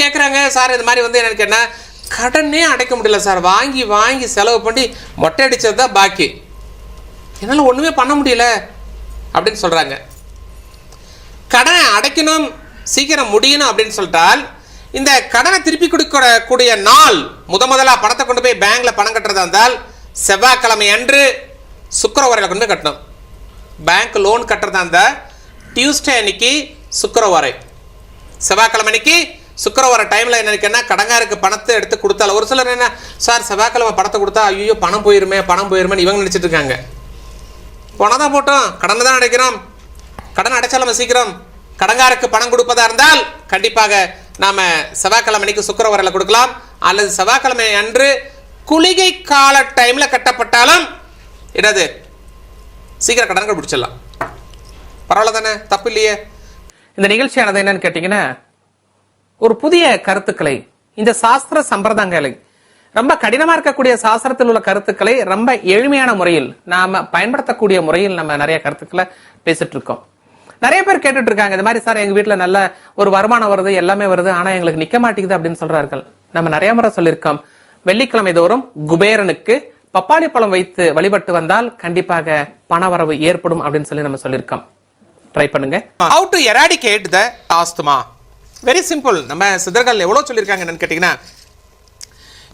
கேட்குறாங்க, சார் இது மாதிரி வந்து எனக்கு என்ன கடனே அடைக்க முடியல சார், வாங்கி வாங்கி செலவு பண்ணி மொட்டை அடித்தது தான் பாக்கி, என்னால் ஒன்றுமே பண்ண முடியல அப்படின்னு சொல்கிறாங்க. கடனை அடைக்கணும், சீக்கிரம் முடியணும் அப்படின்னு சொல்லிட்டால் இந்த கடனை திருப்பி கொடுக்கக்கூடிய நாள் முதலாக பணத்தை கொண்டு போய் பேங்க்ல பணம் கட்டுறதா இருந்தால் செவ்வாய்க்கிழமை அன்று சுக்கிரவாரையில் கொண்டு போய் கட்டணும். பேங்க் லோன் கட்டுறதா இருந்தால் டியூஸ்டே அன்னைக்கு சுக்கிரவாரை, செவ்வாய்க்கிழமை அன்னைக்கு சுக்கிரவார டைமில் என்ன கடங்காருக்கு பணத்தை எடுத்து கொடுத்தாலும் ஒரு சிலர் என்ன சார் செவ்வாய்க்கிழமை பணத்தை கொடுத்தா ஐயோ பணம் போயிருமேன்னு இவங்க நினச்சிட்டு இருக்காங்க. பணம் தான் போட்டோம், கடனை தான் அடைக்கிறோம், கடன் அடைச்சாலும் சீக்கிரம் கடங்காருக்கு பணம் கொடுப்பதா இருந்தால் கண்டிப்பாக நாம செவ்வாய்க்கிழமை அன்னைக்கு சுக்கிரவாரில் கொடுக்கலாம். அல்லது செவ்வாய்க்கிழமை அன்று குளிகை கால டைம்ல கட்டப்பட்டாலும் என்னது சீக்கிரம் கடன்கள் பிடிச்சிடலாம். பரவாயில்ல தானே, தப்பு இல்லையே. இந்த நிகழ்ச்சியானது என்னன்னு கேட்டீங்கன்னா ஒரு புதிய கருத்துக்களை, இந்த சாஸ்திர சம்பிரதாயங்களை, ரொம்ப கடினமா இருக்கக்கூடிய சாஸ்திரத்தில் உள்ள கருத்துக்களை ரொம்ப எளிமையான முறையில் நாம பயன்படுத்தக்கூடிய முறையில் நம்ம நிறைய கருத்துக்களை பேசிட்டு இருக்கோம். நிறைய பேர் கேட்டுட்டு இருக்காங்க, இந்த மாதிரி சார் எங்க வீட்டுல நல்ல ஒரு வருமானம் வருது, எல்லாமே வருது, ஆனா எங்களுக்கு நிக்க மாட்டேங்குது அப்படின்னு சொல்றார்கள். நம்ம நிறைய முறை சொல்லியிருக்கோம், வெள்ளிக்கிழமை தோறும் குபேரனுக்கு பப்பாளி பழம் வைத்து வழிபட்டு வந்தால் கண்டிப்பாக பணவரவு ஏற்படும் அப்படின்னு சொல்லி நம்ம சொல்லியிருக்கோம். ட்ரை பண்ணுங்க. How to eradicate the asthma? Very simple. நம்ம சித்தர்கள் எவ்வளவு சொல்லியிருக்காங்க என்னன்னு கேட்டீங்கன்னா,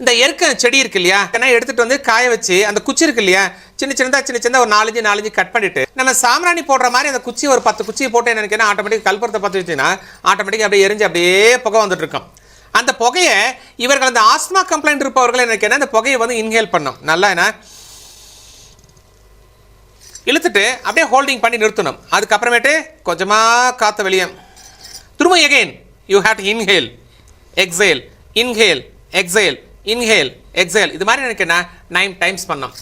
இந்த எருக்க செடி இருக்கு இல்லையா, எடுத்துட்டு வந்து காய வச்சு அந்த குச்சி இருக்கு இல்லையா, சின்ன சின்னதா ஒரு 4 கட் பண்ணிட்டு நம்ம சாம்பிராணி போடுற மாதிரி அந்த குச்சி ஒரு 10 குச்சியை போட்டு என்ன ஆட்டோமேட்டிக் கல்புரத்தை பற்ற வச்சுன்னா ஆட்டோமேட்டிக் அப்படியே எரிஞ்சு அப்படியே புகை வந்துட்டு இருக்கும். அந்த புகையை இவர்கள் அந்த ஆஸ்மா கம்ப்ளைண்ட் இருப்பவர்கள் எனக்கு அந்த புகையை வந்து இன்ஹேல் பண்ணும். நல்லா என்ன இழுத்துட்டு அப்படியே ஹோல்டிங் பண்ணி நிறுத்தணும். அதுக்கப்புறமேட்டு கொஞ்சமா காத்த வெளியே திரும்ப again you have to inhale exhale, inhale exhale, inhale exhale. இது மாதிரி எனக்கு என்ன 9 டைம்ஸ் பண்ணோம்.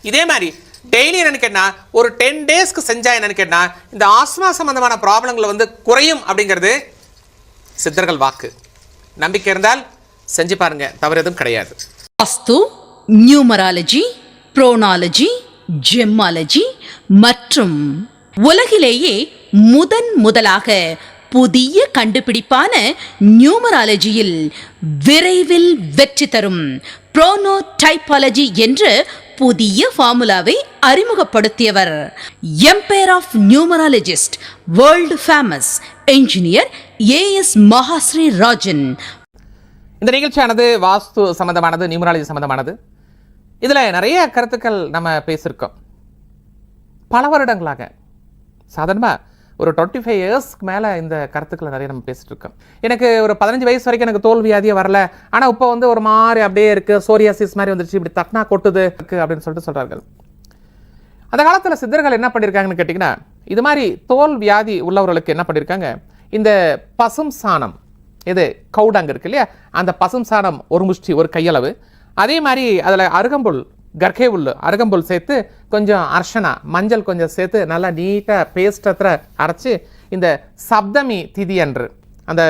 இதே மாதிரி டெய்லி எனக்கு என்ன ஒரு 10 டேஸ்க்கு செஞ்சா எனக்கு என்ன இந்த ஆஸ்மா சம்பந்தமான ப்ராப்ளங்கள் வந்து குறையும் அப்படிங்கிறது சித்தர்கள் வாக்கு. நம்பிக்கை இருந்தால் செஞ்சு பாருங்க, தவறு எதுவும் கிடையாது. வாஸ்து, நியூமராலஜி, புரோனாலஜி, ஜெம்மாலஜி மற்றும் உலகிலேயே முதலாக புதிய கண்டுபிடிப்பான நியூமராலஜியில் விரைவில் வெற்றி தரும் புரோனோடைபாலஜி என்ற புதிய ஃபார்முலாவை அறிமுகப்படுத்தியவர் empire of numerologist, world famous engineer AS Mahashri Rajan. இந்த நிகழ்ச்சியானது வாஸ்து சம்பந்தமானது, நியூமராலஜி சம்பந்தமானது. இதுல நிறைய கருத்துக்கள் நம்ம பேசியிருக்கோம் பல வருடங்களாக. சாதாரணமா ஒரு 25 இயர்ஸ்க்கு மேலே இந்த கருத்துக்களை நிறைய நம்ம பேசிட்டு இருக்கோம். எனக்கு ஒரு 15 வயசு வரைக்கும் எனக்கு தோல் வியாதியே வரல, ஆனால் இப்போ வந்து ஒரு மாதிரி அப்படியே இருக்கு, சோரியாசிஸ் மாதிரி வந்துருச்சு, இப்படி தட்டினா கொட்டுது அப்படின்னு சொல்லிட்டு சொல்றார்கள். அந்த காலத்தில் சித்தர்கள் என்ன பண்ணியிருக்காங்கன்னு கேட்டிங்கன்னா, இது மாதிரி தோல் வியாதி உள்ளவர்களுக்கு என்ன பண்ணியிருக்காங்க, இந்த பசும் சாணம், இது கவுடாங்க இருக்கு இல்லையா, அந்த பசும் சாணம் ஒரு முஷ்டி ஒரு கையளவு, அதே மாதிரி அதில் அருகம்புல், கர்கே உள்ள அருகம்புல் சேர்த்து கொஞ்சம் அர்ச்சனா மஞ்சள் கொஞ்சம் சேர்த்து நல்லா நீட்டாக பேஸ்டத்தில் அரைச்சி இந்த சப்தமி திதி அன்று அந்த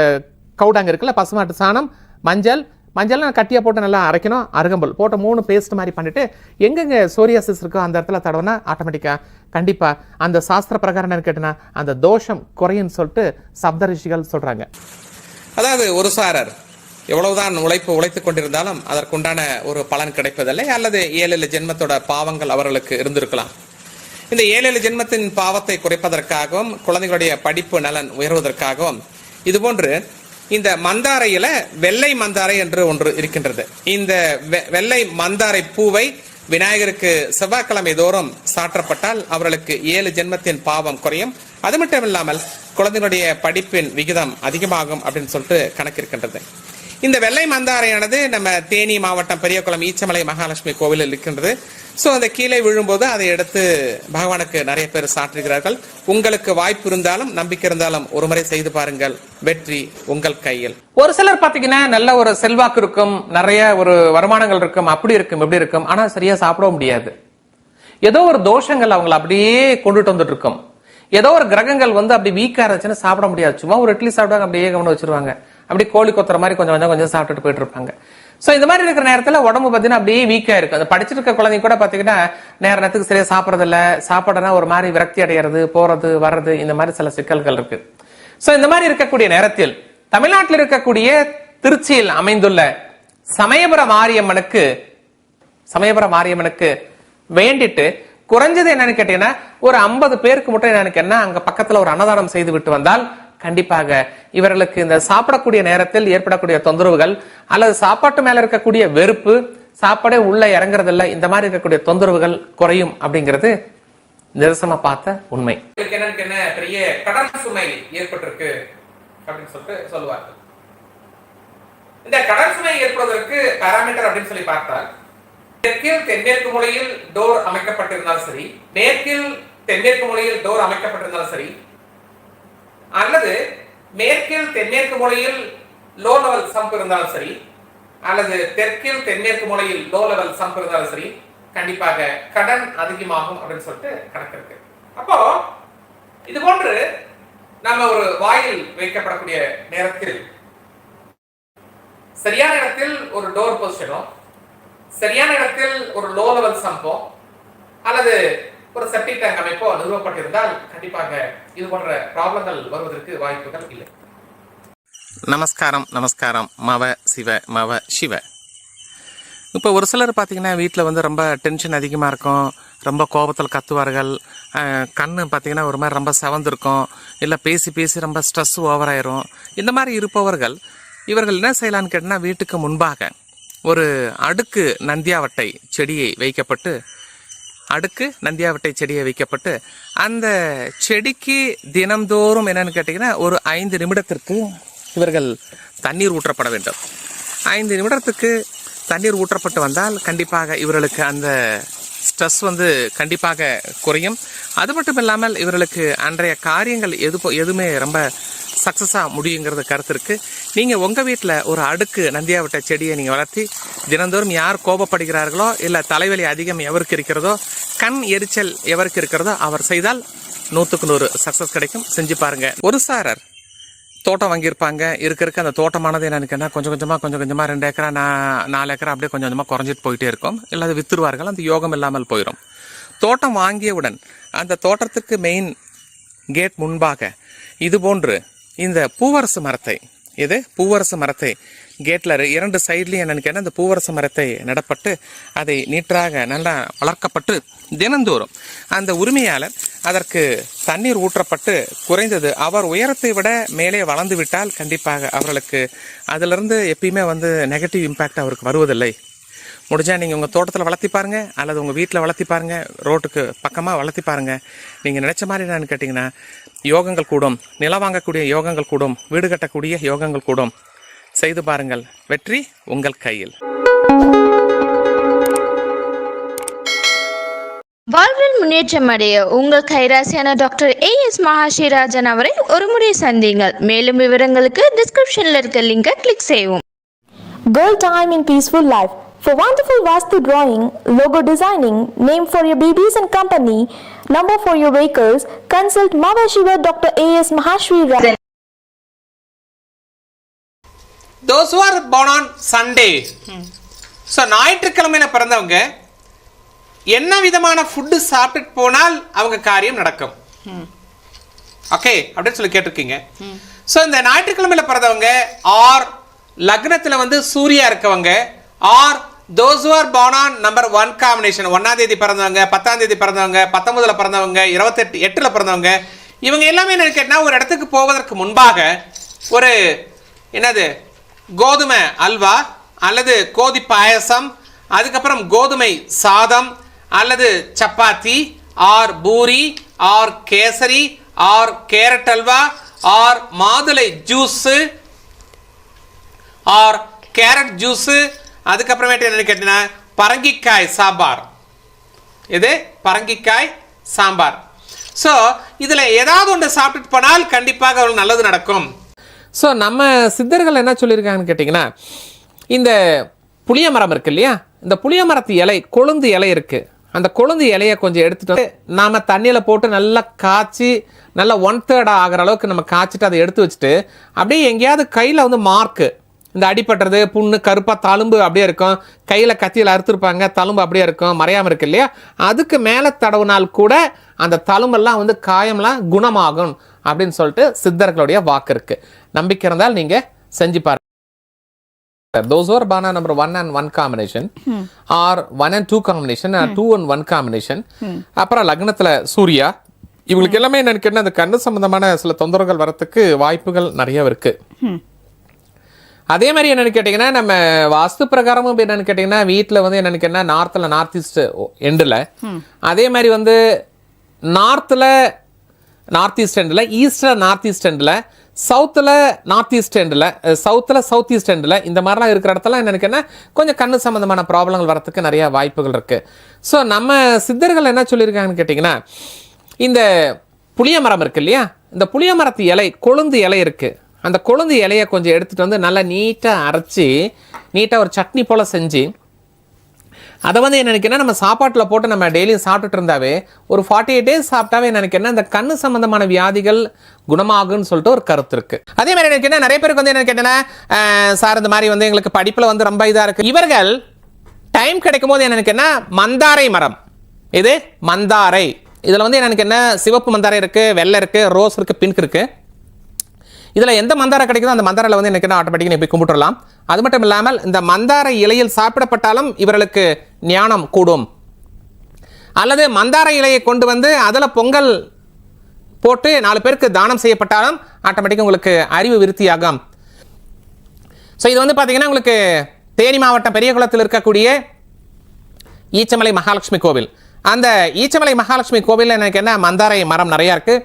கவுடாங்க இருக்குல்ல, பசுமாட்டு சாணம், மஞ்சள்லாம் கட்டியாக போட்டு நல்லா அரைக்கணும், அருகம்புல் போட்டு 3 பேஸ்ட் மாதிரி பண்ணிவிட்டு எங்கெங்கே சோரியாசிஸ் இருக்கோ அந்த இடத்துல தடவைனா ஆட்டோமேட்டிக்காக கண்டிப்பாக அந்த சாஸ்திர பிரகாரம் என்ன கேட்டனா அந்த தோஷம் குறையுன்னு சொல்லிட்டு சப்த ரிஷிகள் சொல்கிறாங்க. அதாவது ஒரு சாரர் எவ்வளவுதான் உழைத்துக் கொண்டிருந்தாலும் அதற்குண்டான ஒரு பலன் கிடைப்பதில்லை, அல்லது 7 ஜென்மத்தோட பாவங்கள் அவர்களுக்கு இருந்திருக்கலாம். இந்த 7 ஜென்மத்தின் பாவத்தை குறைப்பதற்காகவும் குழந்தைகளுடைய படிப்பு நலன் உயர்வதற்காகவும் இதுபோன்று இந்த மந்தாரையில வெள்ளை மந்தாரை என்று ஒன்று இருக்கின்றது. இந்த வெள்ளை மந்தாரை பூவை விநாயகருக்கு செவ்வாய்க்கிழமை தோறும் சாற்றப்பட்டால் அவர்களுக்கு 7 ஜென்மத்தின் பாவம் குறையும். அது மட்டும் இல்லாமல் குழந்தைகளுடைய படிப்பின் விகிதம் அதிகமாகும் அப்படின்னு சொல்லிட்டு கணக்கு இருக்கின்றது. இந்த வெள்ளை மந்தாரையானது நம்ம தேனி மாவட்டம் பெரியகுளம் ஈச்சமலை மகாலட்சுமி கோவிலில் இருக்கின்றது. ஸோ அந்த கீழே விழும்போது அதை எடுத்து பகவானுக்கு நிறைய பேர் சாற்றுகிறார்கள். உங்களுக்கு வாய்ப்பு இருந்தாலும் நம்பிக்கை இருந்தாலும் ஒரு முறை செய்து பாருங்கள், வெற்றி உங்கள் கையில். ஒரு சிலர் பாத்தீங்கன்னா நல்ல ஒரு செல்வாக்கு இருக்கும், நிறைய ஒரு வருமானங்கள் இருக்கும், அப்படி இருக்கும் இப்படி இருக்கும், ஆனா சரியா சாப்பிட முடியாது. ஏதோ ஒரு தோஷங்கள் அவங்களை அப்படியே கொண்டுட்டு வந்துட்டு இருக்கும். ஏதோ ஒரு கிரகங்கள் வந்து அப்படி வீக்கா இருந்துச்சுன்னா சாப்பிட முடியாது. சும்மா ஒரு இட்லி சாப்பிட்டாங்க அப்படியே கவனம் வச்சிருவாங்க, அப்படி கோழி கொத்துற மாதிரி கொஞ்சம் கொஞ்சம் சாப்பிட்டுட்டு போயிட்டு இருப்பாங்க. சோ இந்த மாதிரி இருக்கிற நேரத்துல உடம்பு பாத்தீங்கன்னா அப்படியே வீக்கா இருக்கு. அந்த படிச்சிருக்க குழந்தைங்க கூட பாத்தீங்கன்னா நேரத்துக்கு சரியா சாப்பிடறது இல்ல, சாப்பாடுனா ஒரு மாதிரி விரக்தி அடைகிறது, போறது வர்றது, இந்த மாதிரி சில சிக்கல்கள் இருக்கு. சோ இந்த மாதிரி இருக்கக்கூடிய நேரத்தில் தமிழ்நாட்டில் இருக்கக்கூடிய திருச்சியில் அமைந்துள்ள சமயபுர மாரியம்மனுக்கு வேண்டிட்டு குறைஞ்சது என்னன்னு கேட்டீங்கன்னா ஒரு 50 பேருக்கு மட்டும் என்னன்னு கேட்டா அங்க பக்கத்துல ஒரு அன்னதானம் செய்து விட்டு வந்தால் கண்டிப்பாக இவர்களுக்கு இந்த சாப்பிடக்கூடிய நேரத்தில் ஏற்படக்கூடிய தொந்தரவுகள் அல்லது சாப்பாட்டு மேல இருக்கக்கூடிய வெறுப்பு, சாப்பாடே உள்ள இறங்குறதில்ல, இந்த மாதிரி இருக்கக்கூடிய தொந்தரவுகள் குறையும் அப்படிங்கிறது நிதர்சனமா பார்த்த உண்மை. என்னன்னு பெரிய கடன் சுமை ஏற்பட்டிருக்கு அப்படின்னு சொல்லிட்டு சொல்லுவார்கள். இந்த கடன் சுமை ஏற்படுவதற்கு பாராமீட்டர் அப்படின்னு சொல்லி பார்த்தால் தெற்கில் தென்மேற்கு மூலையில் டோர் அமைக்கப்பட்டிருந்தாலும் சரி, மேற்கில் தென்மேற்கு மூலையில் டோர் அமைக்கப்பட்டிருந்தாலும் சரி, அல்லது மேற்கில் தென்மேற்கு மூலையில் லோ லெவல் சம்ப் இருந்தாலும் சரி, அல்லது தெற்கில் தென்மேற்கு மூலையில் லோ லெவல் சம்ப் இருந்தாலும் சரி, கண்டிப்பாக கடன் அதிகமாகும் அப்படின்னு சொல்லிட்டு கணக்கு இருக்கு. அப்போ இது போன்று நம்ம ஒரு வாயில் வைக்கப்படக்கூடிய நேரத்தில் சரியான இடத்தில் ஒரு டோர் பொசிஷனோ, சரியான இடத்தில் ஒரு லோ லெவல் சம்போ அல்லது ஒரு செப்டிக் டேங்க் அமைப்போ நிறுவப்பட்டிருந்தால் கண்டிப்பாக இது போன்ற ப்ராப்ளங்கள் வருவதற்கு வாய்ப்புகள் இல்லை. நமஸ்காரம் நமஸ்காரம். மவ சிவ மவ சிவ. இப்போ ஒரு சிலர் பார்த்தீங்கன்னா வீட்டில் வந்து ரொம்ப டென்ஷன் அதிகமாக இருக்கும், ரொம்ப கோபத்தில் கத்துவார்கள், கண்ணு பார்த்தீங்கன்னா ஒரு மாதிரி ரொம்ப செவந்திருக்கும், இல்லை பேசி பேசி ரொம்ப ஸ்ட்ரெஸ் ஓவராயிரும். இந்த மாதிரி இருப்பவர்கள் இவர்கள் என்ன செய்யலான்னு கேட்டால் வீட்டுக்கு முன்பாக ஒரு அடுக்கு நந்தியாவட்டை செடியை வைக்கப்பட்டு அந்த செடிக்கு தினம்தோறும் என்னன்னு கேட்டிங்கன்னா ஒரு 5 நிமிடத்திற்கு இவர்கள் தண்ணீர் ஊற்றப்பட வேண்டும். 5 நிமிடத்துக்கு தண்ணீர் ஊற்றப்பட்டு வந்தால் கண்டிப்பாக இவர்களுக்கு அந்த ஸ்ட்ரெஸ் வந்து கண்டிப்பாக குறையும். அது மட்டும் இல்லாமல் இவர்களுக்கு அன்றைய காரியங்கள் எதுவுமே ரொம்ப சக்ஸஸாக முடியுங்கிறது கருத்து இருக்குது. நீங்கள் உங்கள் வீட்டில் ஒரு அடுக்கு நந்தியாவட்ட செடியை நீங்கள் வளர்த்தி தினந்தோறும் யார் கோபப்படுகிறார்களோ, இல்லை தலைவலி அதிகம் எவருக்கு இருக்கிறதோ, கண் எரிச்சல் எவருக்கு இருக்கிறதோ அவர் செய்தால் 100க்கு 100 சக்ஸஸ் கிடைக்கும். செஞ்சு பாருங்கள். ஒரு சாரர் தோட்டம் வாங்கியிருப்பாங்க. இருக்க அந்த தோட்டமானது என்னன்னு கொஞ்சம் கொஞ்சமாக 2 ஏக்கரா 4 ஏக்கரா அப்படியே கொஞ்சம் கொஞ்சமாக குறைஞ்சிட்டு போயிட்டே இருக்கும். இல்லை வித்துருவார்கள், அந்த யோகம் இல்லாமல் போயிடும். தோட்டம் வாங்கியவுடன் அந்த தோட்டத்திற்கு மெயின் கேட் முன்பாக இது போன்று இந்த பூவரசு மரத்தை கேட்டில் 2 சைட்லையும் என்னன்னு கேட்டால் அந்த பூவரசு மரத்தை நடப்பட்டு அதை நீட்டாக நல்லா வளர்க்கப்பட்டு தினந்தோறும் அந்த உரிமையாளர் அதற்கு தண்ணீர் ஊற்றப்பட்டு குறைந்தது அவர் உயரத்தை விட மேலே வளர்ந்து விட்டால் கண்டிப்பாக அவர்களுக்கு அதிலிருந்து எப்பயுமே வந்து நெகட்டிவ் இம்பேக்ட் அவருக்கு வருவதில்லை. முடிஞ்சால் நீங்கள் உங்கள் தோட்டத்தில் வளர்த்தி பாருங்கள், அல்லது உங்கள் வீட்டில் வளர்த்தி பாருங்கள், ரோட்டுக்கு பக்கமாக வளர்த்தி பாருங்கள். நீங்கள் நினச்ச மாதிரி என்னன்னு கேட்டிங்கன்னா யோகங்கள் கூடும், நிலம் வாங்கக்கூடிய யோகங்கள் கூடும், வீடு கட்டக்கூடிய யோகங்கள் கூடும். செய்து பாருங்கள், வெற்றி உங்கள் கையில். வாழ்வில் முன்னேற்றம் அடைய உங்கள் கைராசியான டாக்டர் ஏஎஸ் மகாஸ்ரீராஜன் அவரை ஒருமுறை சந்தியுங்கள். மேலும் விவரங்களுக்கு டிஸ்கிரிப்ஷனில் இருக்க லிங்கை கிளிக் செய்யவும். Girl time in peaceful life. For wonderful Vastu drawing, logo designing, name for your babies and company, number for your vehicles, consult Mava Shiva Dr. A.S. Mahashri Rajan. Those who are born on Sunday, so ஞாயிற்றுக்கிழமையில பிறந்தவங்க என்ன விதமான food சாப்பிட்டு போனால் அவங்க காரியம் நடக்கும். Okay அப்படின்னு சொல்லி கேட்டிருக்கீங்க. ஸோ இந்த ஞாயிற்றுக்கிழமையில பிறந்தவங்க ஆர் லக்னத்தில் வந்து சூர்யா இருக்கவங்க R those who are born on number 1 combination, 1ஆம் தேதி பிறந்தவங்க, 10ஆம் தேதி பிறந்தவங்க, 19ல பிறந்தவங்க, 8ல பிறந்தவங்க, இவங்க எல்லாமே என்ன கேட்டால் ஒரு இடத்துக்கு போவதற்கு முன்பாக ஒரு என்னது கோதுமை அல்வா அல்லது கோதி பாயசம், அதுக்கப்புறம் கோதுமை சாதம் அல்லது chapati or puri or kesari or carrot halwa or மாதுளை ஜூஸு ஆர் கேரட் ஜூஸு, அதுக்கப்புறமேட்டு என்னன்னு கேட்டீங்கன்னா பரங்கிக்காய் சாம்பார். இது பரங்கிக்காய் சாம்பார். ஸோ இதில் ஏதாவது ஒன்று சாப்பிட்டு போனால் கண்டிப்பாக அவங்களுக்கு நல்லது நடக்கும். ஸோ நம்ம சித்தர்கள் என்ன சொல்லியிருக்காங்கன்னு கேட்டிங்கன்னா, இந்த புளிய மரம் இருக்கு இல்லையா, இந்த புளிய மரத்து இலை கொழுந்து இலை இருக்குது, அந்த கொழுந்து இலையை கொஞ்சம் எடுத்துகிட்டு நாம் தண்ணியில் போட்டு நல்லா காய்ச்சி நல்லா 1/3 ஆகிற அளவுக்கு நம்ம காய்ச்சிட்டு அதை எடுத்து வச்சுட்டு அப்படியே எங்கேயாவது கையில் வந்து மார்க்கு இந்த அடிபட்டுறது புண்ணு கருப்பாக தழும்பு அப்படியே இருக்கும், கையில் கத்தியில் அறுத்துருப்பாங்க தழும்பு அப்படியே இருக்கும், மறையாமல் இருக்கு இல்லையா, அதுக்கு மேலே தடவுனால் கூட அந்த தழும்பெல்லாம் வந்து காயம்லாம் குணமாகும் அப்படின்னு சொல்லிட்டு சித்தர்களுடைய வாக்கு இருக்குது. நம்பிக்கை இருந்தால் நீங்கள் செஞ்சு பாருங்கள். Those who are born on number 1 and 1 combination or 1 and 2 combination or 2 and 1 combination, அப்புறம் லக்னத்துல சூர்யா, இவங்களுக்கு எல்லாமே என்னன்னு கேட்டா அந்த கண்ணு சம்பந்தமான சில தொந்தரவுகள் வரத்துக்கு வாய்ப்புகள் நிறைய இருக்கு. அதே மாதிரி என்னன்னு கேட்டிங்கன்னா நம்ம வாஸ்து பிரகாரமும் என்னன்னு கேட்டிங்கன்னா வீட்டில் வந்து என்னன்னு கேட்டால் நார்த்தில் நார்த் ஈஸ்ட் எண்டில், அதே மாதிரி வந்து நார்த்தில் நார்த் ஈஸ்ட் எண்டில், ஈஸ்டில் நார்த் ஈஸ்ட் எண்டில், சவுத்தில் நார்த் ஈஸ்ட் எண்டில், சவுத்தில் சவுத் ஈஸ்ட் எண்டில், இந்த மாதிரிலாம் இருக்கிற இடத்துல என்னன்னு கேட்டால் கொஞ்சம் கண்ணு சம்மந்தமான ப்ராப்ளங்கள் வரத்துக்கு நிறையா வாய்ப்புகள் இருக்குது. ஸோ நம்ம சித்தர்கள் என்ன சொல்லியிருக்காங்கன்னு கேட்டிங்கன்னா, இந்த புளிய மரம் இருக்குது இல்லையா, இந்த புளிய மரத்து இலை கொழுந்து இலை இருக்குது, அந்த கொழுந்து இலையை கொஞ்சம் எடுத்துகிட்டு வந்து நல்லா நீட்டாக அரைச்சி நீட்டாக ஒரு சட்னி போல் செஞ்சு அதை வந்து என்ன நினைக்கிறேன்னா நம்ம சாப்பாட்டில் போட்டு நம்ம டெய்லியும் சாப்பிட்டுட்டு இருந்தாவே ஒரு 48 days சாப்பிட்டாவே என்ன நினைக்கிறேன்னா இந்த கண்ணு சம்பந்தமான வியாதிகள் குணமாகுன்னு சொல்லிட்டு ஒரு கருத்து இருக்குது. அதே மாதிரி நினைக்கிறேன் நிறைய பேருக்கு வந்து என்ன கேட்டேன்னா சார் இந்த மாதிரி வந்து எங்களுக்கு படிப்பில் வந்து ரொம்ப இதாக இருக்குது. இவர்கள் டைம் கிடைக்கும் போது என்ன நினைக்கிறேன்னா மந்தாரை மரம், இது மந்தாரை, இதில் வந்து எனக்கு என்ன சிவப்பு மந்தாரை இருக்குது, வெள்ளை இருக்குது, ரோஸ் இருக்குது, பிங்க் இருக்குது. இதில் எந்த மந்தாரை கிடைக்குதோ அந்த மந்தாரில் வந்து எனக்கு ஆட்டோமேட்டிக்காக போய் கும்பிட்டுடலாம். அது மட்டும் இல்லாமல் இந்த மந்தாரை இலையில் சாப்பிடப்பட்டாலும் இவர்களுக்கு ஞானம் கூடும். அல்லது மந்தாரை இலையை கொண்டு வந்து அதில் பொங்கல் போட்டு 4 பேருக்கு தானம் செய்யப்பட்டாலும் ஆட்டோமேட்டிக்காக உங்களுக்கு அறிவு விருத்தியாகும். ஸோ இது வந்து பார்த்தீங்கன்னா உங்களுக்கு தேனி மாவட்டம் பெரியகுளத்தில் இருக்கக்கூடிய ஈச்சமலை மகாலட்சுமி கோவில். அந்த ஈச்சமலை மகாலட்சுமி கோவிலில் எனக்கு என்ன மந்தாரை மரம் நிறையா இருக்குது,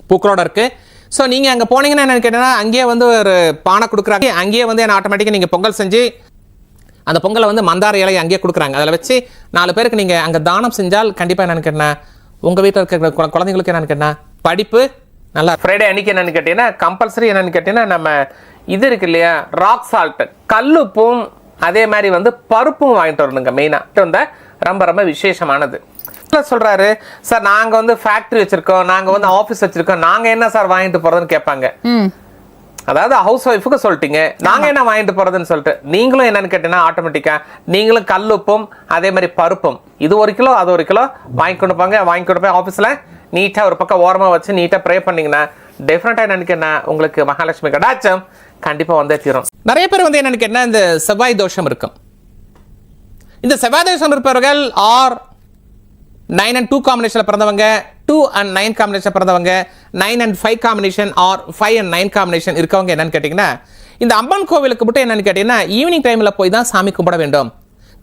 பூக்களோடு இருக்குது. ஸோ நீங்கள் அங்கே போனீங்கன்னா என்ன கேட்டீங்கன்னா அங்கேயே வந்து ஒரு பானை கொடுக்குறாங்க, அங்கேயே வந்து என்ன ஆட்டோமேட்டிக்காக நீங்கள் பொங்கல் செஞ்சு அந்த பொங்கலை வந்து மந்தார இலையை அங்கேயே கொடுக்குறாங்க. அதில் வச்சு 4 பேருக்கு நீங்கள் அங்கே தானம் செஞ்சால் கண்டிப்பாக என்னென்னு கேட்டேன் உங்கள் வீட்டில் இருக்கிற குழந்தைங்களுக்கு என்னென்னு கேட்டேன் படிப்பு நல்லா. ஃப்ரைடே அன்றைக்கி என்னென்னு கேட்டிங்கன்னா கம்பல்சரி என்னென்னு கேட்டிங்கன்னா நம்ம இது இருக்கு இல்லையா ராக் சால்ட்டு, கல்லுப்பும் அதே மாதிரி வந்து பருப்பும் வாங்கிட்டு வரணுங்க. மெயினாக வந்து ரொம்ப ரொம்ப விசேஷமானது. சொல்றாரு சார் நாங்க வந்து ஃபேக்டரி வச்சிருக்கோம், நாங்க வந்து ஆபீஸ் வச்சிருக்கோம், நாங்க என்ன சார் வாங்கிட்டு போறதுன்னு கேட்பாங்க. அதாவது ஹவுஸ் ஒய்ஃபுக்கு சொல்லிட்டீங்க, நாங்க என்ன வாங்கிட்டு போறதுன்னு சொல்லிட்டு நீங்களும் என்னன்னு கேட்டீங்கன்னா ஆட்டோமேட்டிக்கா நீங்களும் கல்லுப்பும் அதே மாதிரி பருப்பும் இது 1 கிலோ அது 1 கிலோ வாங்கி கொண்டு போய் ஆஃபீஸில் நீட்டாக ஒரு பக்கம் ஓரமாக வச்சு நீட்டாக ப்ரே பண்ணிங்கன்னா டெஃபினட்டாக என்னன்னு கேட்டா உங்களுக்கு மகாலட்சுமி கடாட்சம் கண்டிப்பாக வந்தே தீரும். நிறைய பேர் வந்து என்னன்னு கேட்டால் இந்த செவ்வாய் தோஷம் இருக்கும். இந்த செவ்வாய் தோஷம் இருப்பவர்கள் ஆர் 9 and 2 காம்பினேஷனில் பிறந்தவங்க, 2 and 9 காம்பினேஷன் பிறந்தவங்க, 9 and 5 combination or 5 and 9 combination இருக்கவங்க என்னன்னு கேட்டிங்கன்னா இந்த அம்மன் கோவிலுக்கு மட்டும் என்னன்னு கேட்டிங்கன்னா ஈவினிங் டைமில் போய் தான் சாமி கும்பிட வேண்டும்.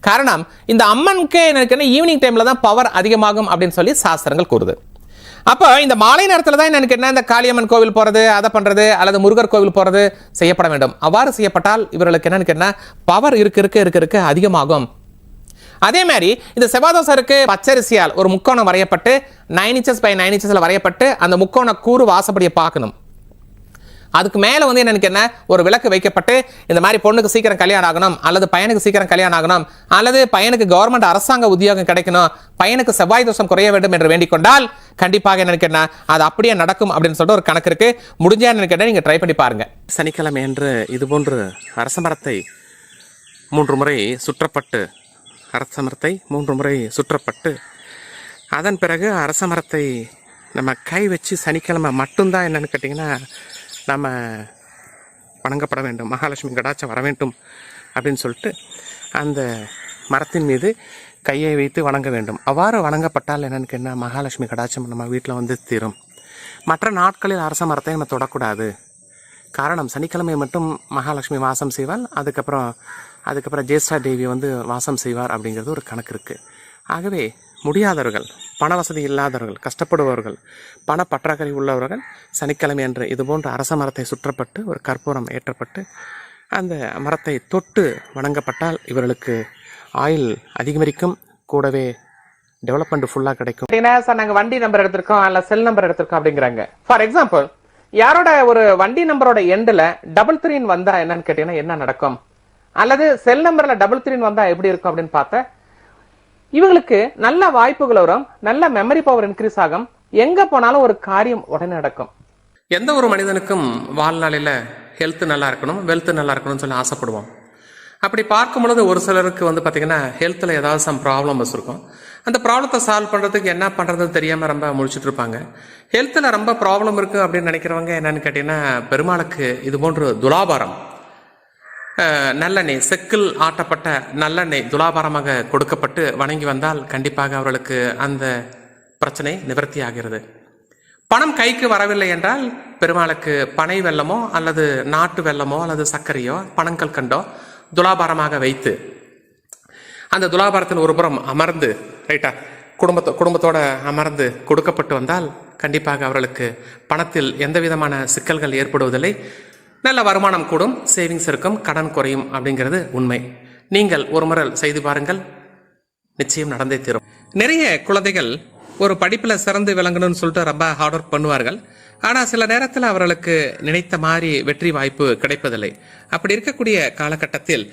காரணம் இந்த அம்மனுக்கு என்னன்னு ஈவினிங் டைமில் தான் பவர் அதிகமாகும் அப்படின்னு சொல்லி சாஸ்திரங்கள் கூறுது. அப்போ இந்த மாலை நேரத்தில் தான் என்னன்னு கேட்டால் இந்த காளியம்மன் கோவில் போகிறது, அதை பண்ணுறது அல்லது முருகர் கோவில் போகிறது செய்யப்பட வேண்டும். அவ்வாறு செய்யப்பட்டால் இவர்களுக்கு என்னன்னு கேட்டால் பவர் இருக்க அதிகமாகும். அதே மாதிரி இந்த செவ்வாதோசருக்கு பச்சரிசியால் ஒரு முக்கோணம் வரையப்பட்டு 9 inches by 9 inches வரையப்பட்டு அந்த முக்கோண கூறு வாசப்படியை பார்க்கணும். அதுக்கு மேலே வந்து என்ன ஒரு விளக்கு வைக்கப்பட்டு இந்த மாதிரி பொண்ணுக்கு சீக்கிரம் கல்யாணம் ஆகணும், அல்லது பையனுக்கு சீக்கிரம் கல்யாணம் ஆகணும், அல்லது பையனுக்கு கவர்மெண்ட் அரசாங்க உத்தியோகம் கிடைக்கணும், பையனுக்கு செவ்வாய் தோஷம் குறைய வேண்டும் என்று வேண்டிக் கொண்டால் கண்டிப்பாக என்ன அது அப்படியே நடக்கும் அப்படின்னு சொல்லிட்டு ஒரு கணக்கு இருக்கு. முடிஞ்சா என்ன நீங்க ட்ரை பண்ணி பாருங்க. சனிக்கிழமை என்று இதுபோன்று அரச மரத்தை 3 முறை சுற்றப்பட்டு அரசமரத்தை 3 முறை சுற்றப்பட்டு அதன் பிறகு அரச மரத்தை நம்ம கை வச்சு சனிக்கிழமை மட்டும்தான் என்னன்னு கேட்டிங்கன்னா நம்ம வணங்கப்பட வேண்டும், மகாலட்சுமி கடாட்சம் வர வேண்டும் அப்படின்னு சொல்லிட்டு அந்த மரத்தின் மீது கையை வைத்து வணங்க வேண்டும். அவ்வாறு வணங்கப்பட்டால் என்னன்னு கேட்டால் மகாலட்சுமி கடாட்சம் நம்ம வீட்டில் வந்து தீரும். மற்ற நாட்களில் அரச மரத்தை நம்ம தொடக்கூடாது. காரணம் சனிக்கிழமை மட்டும் மகாலட்சுமி வாசம் செய்வாள், அதுக்கப்புறம் ஜேஷ்டா தேவி வந்து வாசம் செய்வார் அப்படிங்கிறது ஒரு கணக்கு இருக்குது. ஆகவே முடியாதவர்கள், பண வசதி இல்லாதவர்கள், கஷ்டப்படுபவர்கள், பண பற்றாக்குறை உள்ளவர்கள் சனிக்கிழமை அன்று இதுபோன்ற அரச மரத்தை சுற்றப்பட்டு ஒரு கற்பூரம் ஏற்றப்பட்டு அந்த மரத்தை தொட்டு வணங்கப்பட்டால் இவர்களுக்கு ஆயுள் அதிகரிக்கும், கூடவே டெவலப்மெண்ட் ஃபுல்லாக கிடைக்கும். சார் நாங்கள் வண்டி நம்பர் எடுத்திருக்கோம் இல்லை செல் நம்பர் எடுத்திருக்கோம் அப்படிங்கிறாங்க. ஃபார் எக்ஸாம்பிள் யாரோட ஒரு வண்டி நம்பரோட எண்டில் 33 வந்தா என்னன்னு கேட்டீங்கன்னா என்ன நடக்கும், அல்லது செல் நம்பர்ல 33 வந்தா எப்படி இருக்கும் அப்படின்னு பார்த்தா இவங்களுக்கு நல்ல வாய்ப்புகள் வரும், நல்ல மெமரி பவர் இன்க்ரீஸ் ஆகும், எங்க போனாலும் ஒரு காரியம் உடனே நடக்கும். எந்த ஒரு மனிதனுக்கும் வாழ்நாளில் ஹெல்த் நல்லா இருக்கணும், வெல்த் நல்லா இருக்கணும்னு சொல்லி ஆசைப்படுவோம். அப்படி பார்க்கும் பொழுது ஒரு சிலருக்கு வந்து பார்த்தீங்கன்னா ஹெல்த்தில் ஏதாவது சம் ப்ராப்ளம்ஸ் இருக்கும். அந்த ப்ராப்ளத்தை சால்வ் பண்ணுறதுக்கு என்ன பண்ணுறதுன்னு தெரியாமல் ரொம்ப முழிச்சுட்டு இருப்பாங்க. ஹெல்த்தில் ரொம்ப ப்ராப்ளம் இருக்குது அப்படின்னு நினைக்கிறவங்க என்னன்னு கேட்டிங்கன்னா பெருமாளுக்கு இது போன்று துலாபாரம் நல்லெண்ணெய், செக்கில் ஆட்டப்பட்ட நல்லெண்ணெய் துலாபாரமாக கொடுக்கப்பட்டு வணங்கி வந்தால் கண்டிப்பாக அவர்களுக்கு அந்த பிரச்சனை நிவர்த்தி ஆகிறது. பணம் கைக்கு வரவில்லை என்றால் பெருமாளுக்கு பனை வெல்லமோ அல்லது நாட்டு வெல்லமோ அல்லது சர்க்கரையோ பணங்கள் கண்டோ துலாபாரமாக வைத்து அந்த துலாபாரத்தில் ஒரு புறம் அமர்ந்து ரைட்டா குடும்பத்தோட அமர்ந்து கொடுக்கப்பட்டு வந்தால் கண்டிப்பாக அவர்களுக்கு பணத்தில் எந்த விதமான சிக்கல்கள் ஏற்படுவதில்லை. நல்ல வருமானம் கூடும், சேவிங்ஸ் இருக்கும், கடன் குறையும் அப்படிங்கிறது உண்மை. நீங்கள் ஒரு முறை செய்து பாருங்கள், நிச்சயம் நடந்தே தீரும். நிறைய குழந்தைகள் ஒரு படிப்பில் சிறந்து விளங்கணும்னு சொல்லிட்டு ரொம்ப ஹார்ட் ஒர்க் பண்ணுவார்கள். ஆனால் சில நேரத்தில் அவர்களுக்கு நினைத்த மாதிரி வெற்றி வாய்ப்பு கிடைப்பதில்லை. அப்படி இருக்கக்கூடிய காலகட்டத்தில்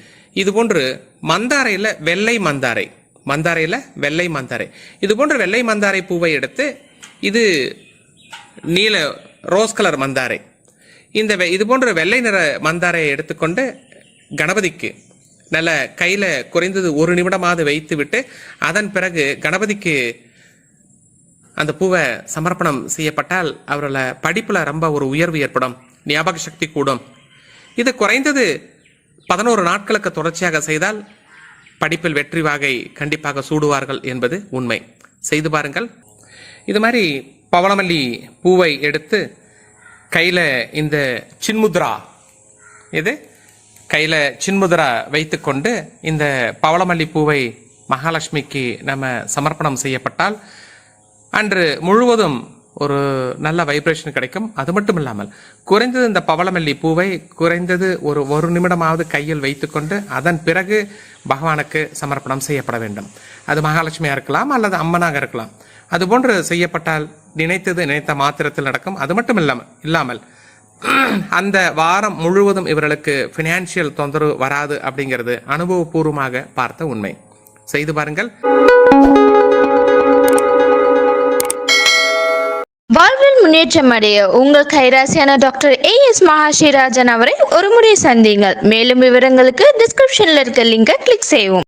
இதுபோன்று மந்தாரையில் வெள்ளை மந்தாரை இது போன்ற வெள்ளை மந்தாரை பூவை எடுத்து, இது நீல ரோஸ் கலர் மந்தாரை, இது போன்ற வெள்ளை நிற மந்தாரையை எடுத்துக்கொண்டு கணபதிக்கு நல்ல கையில் குறைந்தது 1 நிமிடமாவது வைத்து விட்டு அதன் பிறகு கணபதிக்கு அந்த பூவை சமர்ப்பணம் செய்யப்பட்டால் அவர்கள படிப்பில் ரொம்ப ஒரு உயர்வு ஏற்படும், ஞாபக சக்தி கூடும். இது குறைந்தது 11 நாட்களுக்கு தொடர்ச்சியாக செய்தால் படிப்பில் வெற்றி வாகை கண்டிப்பாக சூடுவார்கள் என்பது உண்மை. செய்து பாருங்கள். இது மாதிரி பவளமல்லி பூவை எடுத்து கையில் இந்த சின்முத்ரா வைத்துக்கொண்டு இந்த பவளமல்லி பூவை மகாலட்சுமிக்கு நம்ம சமர்ப்பணம் செய்யப்பட்டால் அன்று முழுவதும் ஒரு நல்ல வைப்ரேஷன் கிடைக்கும். அது மட்டும் இல்லாமல் குறைந்தது இந்த பவளமல்லி பூவை குறைந்தது ஒரு நிமிடமாவது கையில் வைத்துக்கொண்டு அதன் பிறகு பகவானுக்கு சமர்ப்பணம் செய்யப்பட வேண்டும். அது மகாலட்சுமியாக இருக்கலாம் அல்லது அம்மனாக இருக்கலாம். அதுபோன்று செய்யப்பட்டால் நினைத்த மாத்திரத்தில் நடக்கும். அது மட்டும் இல்லாமல் அந்த வாரம் முழுவதும் இவர்களுக்கு ஃபினான்ஷியல் தொந்தரவு வராது அப்படிங்கிறது அனுபவபூர்வமாக பார்த்த உண்மை. செய்து பாருங்கள். வாழ்வில் முன்னேற்றம் அடைய உங்கள் கைராசியான டாக்டர் AS மகாஸ்ரீராஜன் அவரை ஒருமுறை சந்தியுங்கள். மேலும் விவரங்களுக்கு டிஸ்கிரிப்ஷன்ல இருக்க லிங்கை கிளிக் செய்யவும்.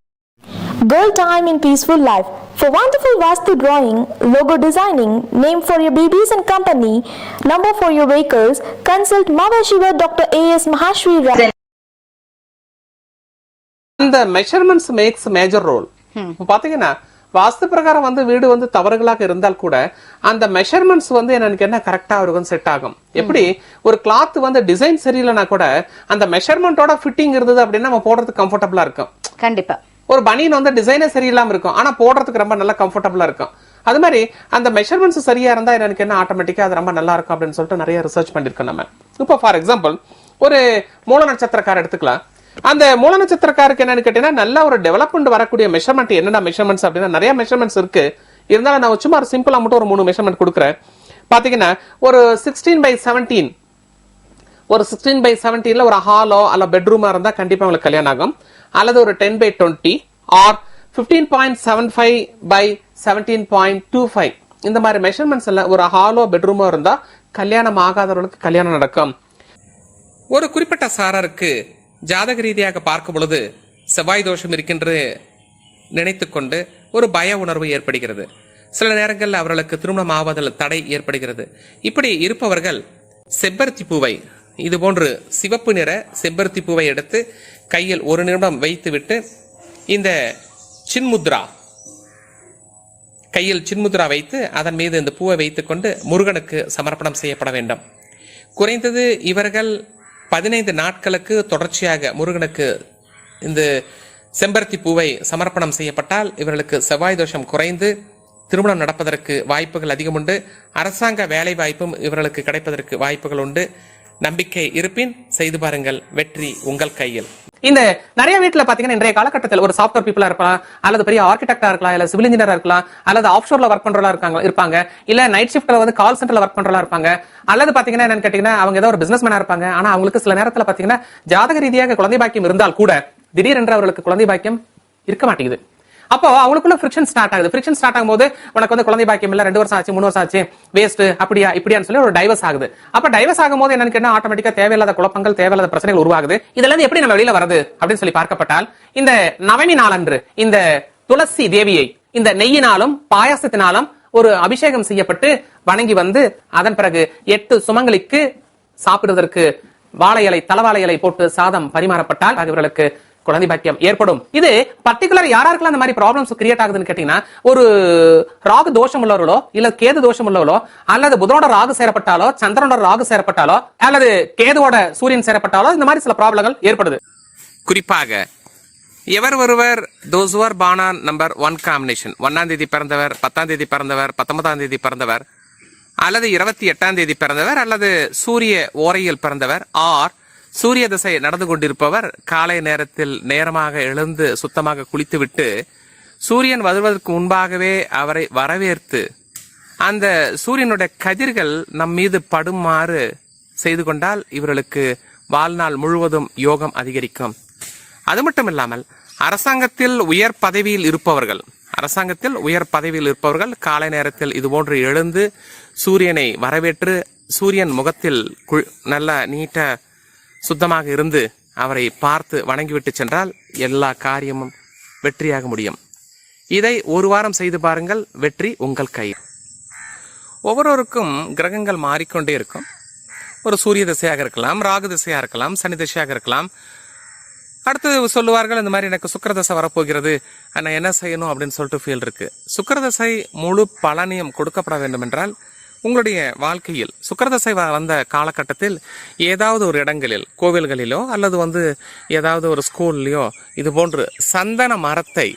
Build time in peaceful life. For wonderful Vastu drawing, logo designing, name for your babies and company, number for your vehicles, consult Mavashiva Dr. AS Mahashri Rajan. அந்த மெஷர்மெண்ட்ஸ் மேக்ஸ் மேஜர் ரோல். பாத்தீங்கன்னா வாஸ்து பிரகாரம் வீடு தவறுகளாக இருந்தால் கூட அந்த measurements எனக்கு என்ன கரெக்டா அவருக்கு செட் ஆகும். எப்படி ஒரு கிளாத் டிசைன் சரியில்லைன்னா கூட அந்த மெஷர்மெண்டோட ஃபிட்டிங் இருந்தது அப்படின்னா நம்ம போடுறதுக்கு கம்ஃபர்டபுளா இருக்கும். கண்டிப்பா. ஒரு பனியன் டிசைனே சரியில்லாம இருக்கும், ஆனா போடுறதுக்கு ரொம்ப நல்லா கம்ஃபர்டபுளா இருக்கும். அது மாதிரி அந்த மெஷர்மெண்ட்ஸ் சரியா இருந்தா எனக்கு என்ன ஆட்டோமேட்டிக்கா அது ரொம்ப நல்லா இருக்கும் அப்படின்னு சொல்லிட்டு நிறைய ரிசர்ச் பண்ணிருக்கோம் நம்ம. இப்போ ஃபார் எக்ஸாம்பிள் ஒரு மூல நட்சத்திரக்கார எடுத்துக்கலாம். அந்த மூல நட்சத்திரக்காருக்கு என்னன்னு கேட்டீங்கன்னா நல்ல ஒரு டெவலப்மெண்ட் வரக்கூடிய மெஷர்மெண்ட் என்னென்ன மெஷர்மெண்ட்ஸ் அப்படின்னா நிறைய மெஷர்மெண்ட்ஸ் இருக்கு. இருந்தாலும் நான் சும்மா சிம்பிளா மட்டும் ஒரு 3 மெஷர்மெண்ட் கொடுக்குறேன். பாத்தீங்கன்னா ஒரு 16/17 ஒரு 16/17 ஒரு ஹாலோ அல்ல பெட்ரூமா இருந்தா கண்டிப்பா உங்களுக்கு கல்யாணம் ஆகும். அல்லது ஒரு 10/20 ஆர் 15.75/17.25 இந்த மாதிரி மெஷர்மெண்ட்ஸ் எல்லாம் ஒரு ஹாலோ பெட்ரூமோ இருந்தா கல்யாணம் ஆகாதவர்களுக்கு கல்யாணம் நடக்கும். ஒரு குறிப்பிட்ட சாரருக்கு ஜாதக ரீதியாக பார்க்கும் பொழுது செவ்வாய் தோஷம் இருக்கின்றது நினைத்துக்கொண்டு ஒரு பய உணர்வு ஏற்படுகிறது. சில நேரங்களில் அவர்களுக்கு திருமணம் ஆவதில் தடை ஏற்படுகிறது. இப்படி இருப்பவர்கள் செம்பருத்தி பூவை, இது போன்று சிவப்பு நிற செம்பருத்தி பூவை எடுத்து கையில் 1 நிமிடம் வைத்துவிட்டு இந்த கையில் சின்முத்ரா வைத்து அதன் மீது இந்த பூவை வைத்துக்கொண்டு முருகனுக்கு சமர்ப்பணம் செய்யப்பட வேண்டும். குறைந்தது இவர்கள் 15 நாட்களுக்கு தொடர்ச்சியாக முருகனுக்கு இந்த செம்பருத்தி பூவை சமர்ப்பணம் செய்யப்பட்டால் இவர்களுக்கு செவ்வாய் தோஷம் குறைந்து திருமணம் நடப்பதற்கு வாய்ப்புகள் அதிகம் உண்டு. அரசாங்க வேலை வாய்ப்பும் இவர்களுக்கு கிடைப்பதற்கு வாய்ப்புகள் உண்டு. நம்பிக்கை இருப்பின் செய்து பாருங்கள், வெற்றி உங்கள் கையில். இந்த நிறைய வீட்டுல பாத்தீங்கன்னா இன்றைய காலகட்டத்தில் ஒரு சாஃப்ட்வேர் பீப்புளா இருக்கலாம், அல்லது பெரிய ஆர்கிடெக்டா இருக்கலாம், இல்ல சிவில் இன்ஜினியரா இருக்கலாம், அல்லது ஆஃப்ஷோர்ல ஒர்க் பண்றவங்களா இருப்பாங்க, இல்ல நைட் ஷிஃப்ட்ல கால் சென்டர்ல ஒர்க் பண்றவங்களா இருப்பாங்க, அல்லது பாத்தீங்கன்னா என்னன்னு கேட்டீங்கன்னா அவங்க ஏதோ ஒரு பிசினஸ் மேனா இருப்பாங்க. ஆனா அவங்களுக்கு சில நேரத்துல பாத்தீங்கன்னா ஜாதக ரீதியாக குழந்தை பாக்கியம் இருந்தால் கூட திடீரென்று அவர்களுக்கு குழந்தை பாக்கியம் இருக்க மாட்டேங்குது. அப்போ அவங்களுக்குள்ள ஃபிரிக்ஷன் ஸ்டார்ட் ஆகுது. ஃபிரிக்ஷன் ஸ்டார்ட் ஆகும்போது உனக்கு குழந்தை பாக்கியம் இல்ல, 2 வருஷம் ஆச்சு, 3 வருஷம் ஆச்சு, வேஸ்ட், அப்படியா இப்படியான்னு சொல்லி ஒரு டைவர்ஸ் ஆகுது. அப்ப டைவர்ஸ் ஆகும்போது என்னன்னு கேட்டா ஆட்டோமேட்டிக்கா தேவையில்லாத குழப்பங்கள், தேவையில்லாத பிரச்சனைகள் உருவாகுது. இதுல இருந்து எப்படி நம்ம வெளியில வருது அப்படின்னு சொல்லி பார்க்கப்பட்டால் இந்த நவமி நாளன்று இந்த துளசி தேவியை இந்த நெய்யினாலும் பாயாசத்தினாலும் ஒரு அபிஷேகம் செய்யப்பட்டு வணங்கி அதன் பிறகு 8 சுமங்கலிக்கு சாப்பிடுவதற்கு வாழை இலை தலவாழை இலை போட்டு சாதம் பரிமாறப்பட்டால் இவர்களுக்கு குழந்தை பாக்கியம் ஏற்படும். இது பர்டிகுலர் யாராருக்கெல்லாம் அந்த மாதிரி ப்ராப்ளம்ஸ் கிரியேட் ஆகுதுன்னு கேட்டீங்கன்னா, ஒரு ராகு தோஷம் உள்ளவர்களோ இல்ல கேது தோஷம் உள்ளவர்களோ அல்லது புதனோட ராகு சேரப்பட்டாலோ சந்திரனோட ராகு சேரப்பட்டாலோ அல்லது கேதுவோட சூரியன் சேரப்பட்டாலோ இந்த மாதிரி சில ப்ராப்ளங்கள் ஏற்படுது. குறிப்பாக எவர் ஒருவர் those who are born on number 1 combination 1ஆம் தேதி பிறந்தவர், 10ஆம் தேதி பிறந்தவர், 19ஆம் தேதி பிறந்தவர் அல்லது 28ஆம் தேதி பிறந்தவர் அல்லது சூரிய ஓரையில் பிறந்தவர் ஆர் சூரிய திசை நடந்து கொண்டிருப்பவர் காலை நேரத்தில் நேரமாக எழுந்து சுத்தமாக குளித்துவிட்டு சூரியன் வருவதற்கு முன்பாகவே அவரை வரவேற்று அந்த சூரியனுடைய கதிர்கள் நம் மீது படுமாறு செய்து கொண்டால் இவர்களுக்கு வாழ்நாள் முழுவதும் யோகம் அதிகரிக்கும். அது மட்டும் இல்லாமல் அரசாங்கத்தில் உயர் பதவியில் இருப்பவர்கள் காலை நேரத்தில் இதுபோன்று எழுந்து சூரியனை வரவேற்று சூரியன் முகத்தில் நல்ல நீட்ட சுத்தமாக இருந்து அவரை பார்த்து வணங்கிவிட்டு சென்றால் எல்லா காரியமும் வெற்றியாக முடியும். இதை ஒரு வாரம் செய்து பாருங்கள், வெற்றி உங்கள் கை. ஒவ்வொருவருக்கும் கிரகங்கள் மாறிக்கொண்டே இருக்கும். ஒரு சூரிய திசையாக இருக்கலாம், ராகு திசையாக இருக்கலாம், சனி திசையாக இருக்கலாம். அடுத்து சொல்லுவார்கள், இந்த மாதிரி எனக்கு சுக்கிரதசை வரப்போகிறது, நான் என்ன செய்யணும் அப்படின்னு சொல்லிட்டு ஃபீல் இருக்கு. சுக்கிரதசை முழு பலனையும் கொடுக்கப்பட வேண்டும் என்றால் உங்களுடைய வாழ்க்கையில் சுக்கிரதசை வந்த காலகட்டத்தில் ஏதாவது ஒரு இடங்களில் கோவில்களிலோ அல்லது ஏதாவது ஒரு ஸ்கூல்லையோ இது போன்று சந்தன மரத்தை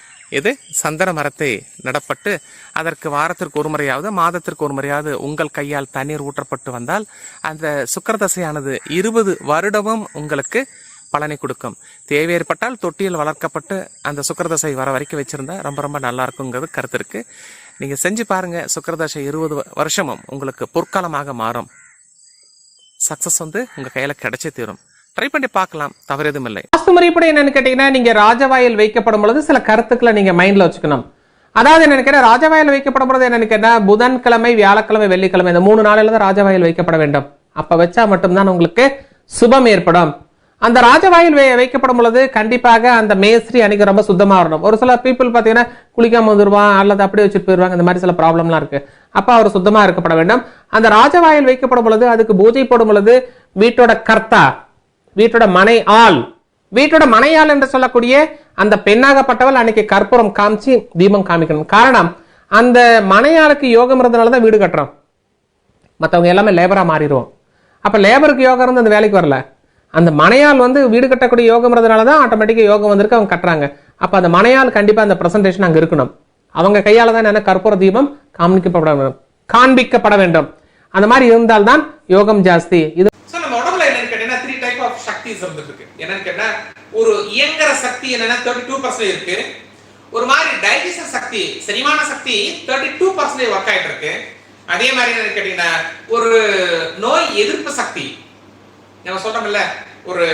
நடப்பட்டு அதற்கு வாரத்திற்கு ஒரு முறையாவது மாதத்திற்கு ஒரு முறையாவது உங்கள் கையால் தண்ணீர் ஊற்றப்பட்டு வந்தால் அந்த சுக்கிரதசையானது 20 வருடமும் உங்களுக்கு பலனை கொடுக்கும். தேவை ஏற்பட்டால் தொட்டியில் வளர்க்கப்பட்டு அந்த சுக்கிரதசை வர வரைக்கும் வச்சிருந்தா ரொம்ப ரொம்ப நல்லா இருக்குங்கிறது கருத்து இருக்கு. நீங்க செஞ்சு பாருங்க. சுக்கிரதசை 20 வருஷமும் உங்களுக்கு பொற்காலமாக மாறும். சக்சஸ் உங்க கையில கிடைச்சே தீரும். ட்ரை பண்ணி பார்க்கலாம், தவறு எதுவும் இல்லை. வாஸ்து முறைப்படி என்னன்னு கேட்டீங்கன்னா, நீங்க ராஜவாயில் வைக்கப்படும் பொழுது சில கருத்துக்களை நீங்க மைண்ட்ல வச்சுக்கணும். அதாவது என்ன நினைக்கிறேன், ராஜவாயில் வைக்கப்படும் பொழுது என்ன நினைக்கிறேன், புதன்கிழமை, வியாழக்கிழமை, வெள்ளிக்கிழமை இந்த 3 நாளில தான் ராஜவாயில் வைக்கப்பட வேண்டும். அப்ப வச்சா மட்டும்தான் உங்களுக்கு சுபம் ஏற்படும். அந்த ராஜவாயில் வைக்கப்படும் பொழுது கண்டிப்பாக அந்த மேஸ்திரி அன்னைக்கு ரொம்ப சுத்தமா வரணும். ஒரு சில பீப்புள் பாத்தீங்கன்னா குளிக்காம வந்துருவான் அல்லது அப்படியே வச்சுட்டு போயிருவாங்க. இந்த மாதிரி சில ப்ராப்ளம்லாம் இருக்கு. அப்ப அவர் சுத்தமா இருக்கப்பட வேண்டும். அந்த ராஜவாயில் வைக்கப்படும் பொழுது அதுக்கு பூஜை போடும் பொழுது வீட்டோட கர்த்தா, வீட்டோட மனையாள் என்று சொல்லக்கூடிய அந்த பெண்ணாகப்பட்டவள் அன்னைக்கு கற்பூரம் காமிச்சு தீபம் காமிக்கணும். காரணம், அந்த மனையாளுக்கு யோகம் இருந்தனாலதான் வீடு கட்டுறோம். மற்றவங்க எல்லாமே லேபரா மாறிடுவோம். அப்ப லேபருக்கு யோகம் இருந்து அந்த வேலைக்கு வரல. அந்த மனையால் வீடு கட்டக்கூடிய யோகம்ன்றதுனாலதான் ஆட்டோமேட்டிக்கா யோகம் வந்திருக்கு, அவங்க கட்டுறாங்க. அப்ப அந்த மனையால் கண்டிப்பா அந்த பிரசன்டேஷன் அங்க இருக்கணும். அவங்க கையால தான் என்ன கற்பூர தீபம் காண்பிக்கப்பட வேண்டும். அந்த மாதிரி இருந்தால்தான் யோகம் ஜாஸ்தி. இது நம்ம உடம்புல என்னன்னு கேட்டீங்கன்னா 3 டைப் ஆஃப் சக்திஸ் இருக்கு. என்னன்னு கேட்டா, ஒரு இயங்கர சக்தி என்னன்னா 32% இருக்கு. ஒரு மாதிரி டைஜஷன் சக்தி, செரிமான சக்தி 32% ஒர்க் ஆயிட்டு இருக்கு. அதே மாதிரி என்னன்னு கேட்டீங்கன்னா, ஒரு நோய் எதிர்ப்பு சக்தி, நம்ம சொல்றோம்ல, ஒரு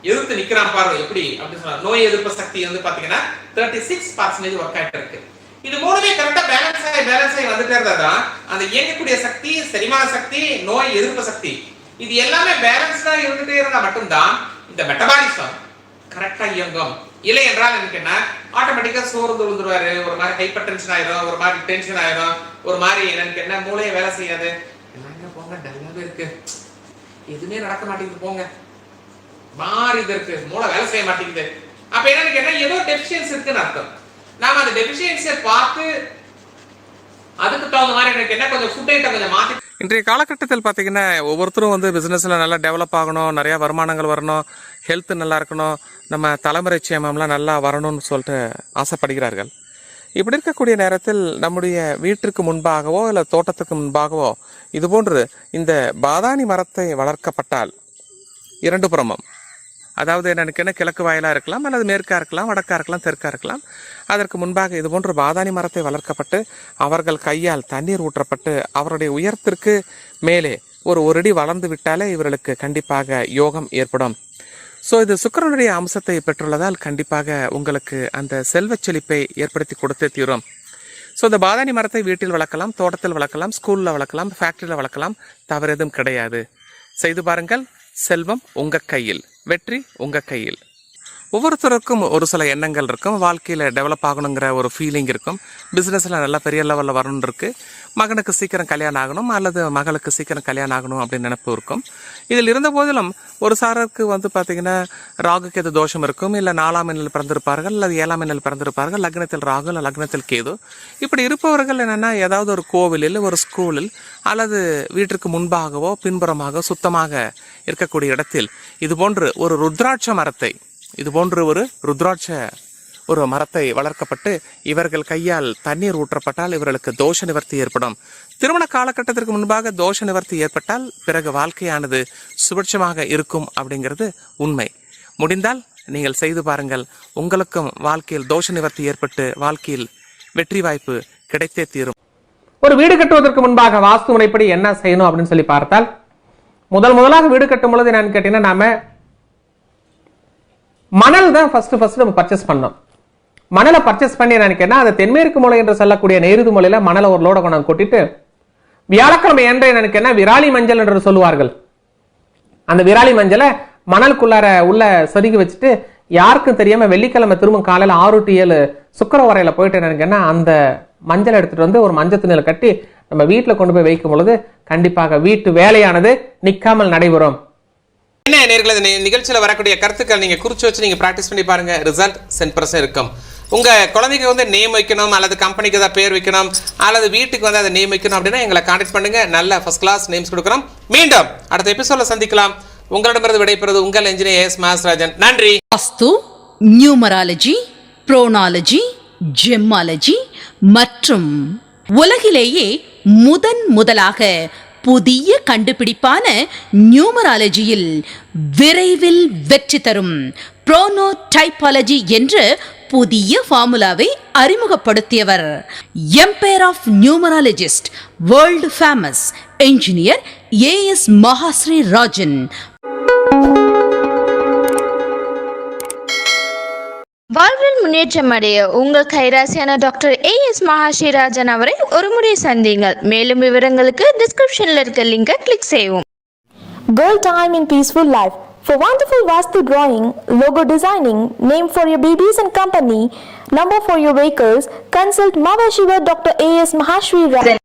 எதிர்த்து நிக்கிறான் பாரு எப்படி அப்படின்னு சொன்னா, நோய் எதிர்ப்பு சக்தி பாத்தீங்கன்னா 36% ஒர்க் ஆயிட்டு இருக்கு. இது மூணுமே கரெக்டா பேலன்ஸ் ஆகி வந்துட்டே இருந்தாதான் அந்த இயங்கக்கூடிய சக்தி, செரிமான சக்தி, நோய் எதிர்ப்பு சக்தி, இது எல்லாமே பேலன்ஸ்டா இருந்துட்டே இருந்தா மட்டும்தான் இந்த மெட்டபாலிசம் கரெக்டா இயங்கும். இல்லை என்றால் என்ன, ஆட்டோமேட்டிக்கா சோர்ந்து விழுந்துருவாரு, ஒரு மாதிரி ஹைப்பர் டென்ஷன் ஆயிரும், ஒரு மாதிரி டென்ஷன் ஆயிரும், ஒரு மாதிரி என்ன மூளையை வேலை செய்யாது, எல்லாமே போங்க டல்லாவே இருக்கு, எதுவுமே நடக்க மாட்டேங்குது, போங்க மாறி இருக்கு, மூளை வேலை செய்ய மாட்டேங்குது. அப்ப என்னன்னு கேட்டா ஏதோ டெபிஷியன்சி இருக்குன்னு அர்த்தம். நாம அந்த டெபிஷியன்சியை பார்த்து அதுக்கு தகுந்த மாதிரி என்ன கொஞ்சம் ஃபுட் ஐட்டம் கொஞ்சம் மாத்தி. இன்றைய காலகட்டத்தில் பார்த்தீங்கன்னா ஒவ்வொருத்தரும் பிசினஸ்ல நல்லா டெவலப் ஆகணும், நிறைய வருமானங்கள் வரணும், ஹெல்த் நல்லா இருக்கணும், நம்ம தலைமுறை சேமம்லாம் நல்லா வரணும்னு சொல்லிட்டு ஆசைப்படுகிறார்கள். இப்படி இருக்கக்கூடிய நேரத்தில் நம்முடைய வீட்டிற்கு முன்பாகவோ இல்லை தோட்டத்துக்கு முன்பாகவோ இதுபோன்று இந்த பாதாணி மரத்தை வளர்க்கப்பட்டால் 2 புறமும், அதாவது என்னன்னு கிழக்கு வாயிலா இருக்கலாம் அல்லது மேற்கா இருக்கலாம், வடக்கா இருக்கலாம், தெற்கா இருக்கலாம், அதற்கு முன்பாக இது போன்ற பாதாணி மரத்தை வளர்க்கப்பட்டு அவர்கள் கையால் தண்ணீர் ஊற்றப்பட்டு அவருடைய உயரத்திற்கு மேலே ஒரு அடி வளர்ந்து விட்டாலே இவர்களுக்கு கண்டிப்பாக யோகம் ஏற்படும். ஸோ இது சுக்கிரனுடைய அம்சத்தை பெற்றுள்ளதால் கண்டிப்பாக உங்களுக்கு அந்த செல்வச் செழிப்பை ஏற்படுத்தி கொடுத்தே தீரும். ஸோ இந்த பாதாணி மரத்தை வீட்டில் வளர்க்கலாம், தோட்டத்தில் வளர்க்கலாம், ஸ்கூலில் வளர்க்கலாம், ஃபேக்டரியில் வளர்க்கலாம், தவறு எதுவும் கிடையாது. செய்து பாருங்கள். செல்வம் உங்க கையில், வெற்றி உங்க கையில். ஒவ்வொருத்தருக்கும் ஒரு சில எண்ணங்கள் இருக்கும், வாழ்க்கையில் டெவலப் ஆகணுங்கிற ஒரு ஃபீலிங் இருக்கும், பிஸ்னஸில் நல்லா பெரிய லெவலில் வரணுன்னு இருக்குது, மகனுக்கு சீக்கிரம் கல்யாணம் ஆகணும் அல்லது மகளுக்கு சீக்கிரம் கல்யாணம் ஆகணும் அப்படின்னு நினைப்பு இருக்கும். இதில் இருந்த போதிலும் ஒரு சாரருக்கு பார்த்திங்கன்னா ராகுகேது தோஷம் இருக்கும், இல்லை 4ஆம் எண்ணில் பிறந்திருப்பார்கள் அல்லது 7ஆம் எண்ணில் பிறந்திருப்பார்கள், லக்னத்தில் ராகு இல்லை லக்னத்தில் கேது. இப்படி இருப்பவர்கள் என்னென்னா ஏதாவது ஒரு கோவிலில், ஒரு ஸ்கூலில் அல்லது வீட்டிற்கு முன்பாகவோ பின்புறமாக சுத்தமாக இருக்கக்கூடிய இடத்தில் இது போன்று ஒரு ருத்ராட்ச மரத்தை, இது போன்று ஒரு மரத்தை வளர்க்கப்பட்டு இவர்கள் கையால் தண்ணீர் ஊற்றப்பட்டால் இவர்களுக்கு தோஷ நிவர்த்தி ஏற்படும். திருமண காலகட்டத்திற்கு முன்பாக தோஷ நிவர்த்தி ஏற்பட்டால் பிறகு வாழ்க்கையானது சுபிட்சமாக இருக்கும் அப்படிங்கிறது உண்மை. முடிந்தால் நீங்கள் செய்து பாருங்கள், உங்களுக்கும் வாழ்க்கையில் தோஷ நிவர்த்தி ஏற்பட்டு வாழ்க்கையில் வெற்றி வாய்ப்பு கிடைத்தே தீரும். ஒரு வீடு கட்டுவதற்கு முன்பாக வாஸ்து முறைப்படி என்ன செய்யணும் அப்படின்னு சொல்லி பார்த்தால், முதலாக வீடு கட்டும் பொழுது என்னன்னு கேட்டீங்கன்னா, நாம மணல் தான் ஃபர்ஸ்ட் நம்ம பர்ச்சேஸ் பண்ணோம். மணலை பர்ச்சேஸ் பண்ணி நினைக்கிறேன்னா அது தென்மேற்கு மூலை என்று சொல்லக்கூடிய நெய்ருது மூலையில மணலை ஒரு லோட கொண்டு கொட்டிட்டு வியாழக்கிழமை என்று நினைக்கிறேன்னா விராலி மஞ்சள் என்று சொல்லுவார்கள். அந்த விராலி மஞ்சளை மணலுக்குள்ளார உள்ள சொருகி வச்சுட்டு யாருக்கும் தெரியாம வெள்ளிக்கிழமை திரும்ப காலையில 6 to 7 சுக்கரவரையில போயிட்டு நினைக்கிறேன்னா அந்த மஞ்சள் எடுத்துட்டு வந்து ஒரு மஞ்சள் துணியில கட்டி நம்ம வீட்டுல கொண்டு போய் வைக்கும் பொழுது கண்டிப்பாக வீட்டு வேலையானது நிக்காமல் நடைபெறும். என்ன நேயர்களே, இந்த நிகழ்ச்சியில் வரக்கூடிய கருத்துக்கள் நீங்க குறிச்சு வச்சு நீங்க பிராக்டிஸ் பண்ணி பாருங்க, ரிசல்ட் 100% இருக்கும். உங்க குழந்தைக்கு நேம் வைக்கணும் அல்லது கம்பெனிக்கு ஏதாவது பேர் வைக்கணும் அல்லது வீட்டுக்கு அதை நேம் வைக்கணும் அப்படின்னா எங்களை கான்டாக்ட் பண்ணுங்க. நல்ல ஃபர்ஸ்ட் கிளாஸ் நேம்ஸ் கொடுக்குறோம். மீண்டும் அடுத்த எபிசோட்ல சந்திக்கலாம். உங்களிடமிருந்து விடைபெறுவது உங்கள் இன்ஜினியர் AS மகாராஜன். நன்றி. வாஸ்து, நியூமராலஜி, புரோனாலஜி, ஜெம்மாலஜி மற்றும் உலகிலேயே முதலாக புதிய கண்டுபிடிப்பான நியூமராலஜியில் விரைவில் வெற்றி தரும் புரோனோடைபாலஜி என்ற புதிய ஃபார்முலாவை அறிமுகப்படுத்தியவர் empire of numerologist, world famous engineer AS Mahashri Rajan. வாழ்வில் முன்னேற்றம் அடைய உங்கள் கைராசியான டாக்டர் AS மகாஸ்ரீராஜன் அவரை ஒருமுறை சந்தியுங்கள். மேலும் விவரங்களுக்கு டிஸ்கிரிப்ஷன்ல இருக்க லிங்கை கிளிக் செய்யவும். Build time in peaceful life. For wonderful Vastu drawing, logo designing, name for your babies and company, number for your vehicles, consult Mavashiva Dr. AS Mahashri Rajan.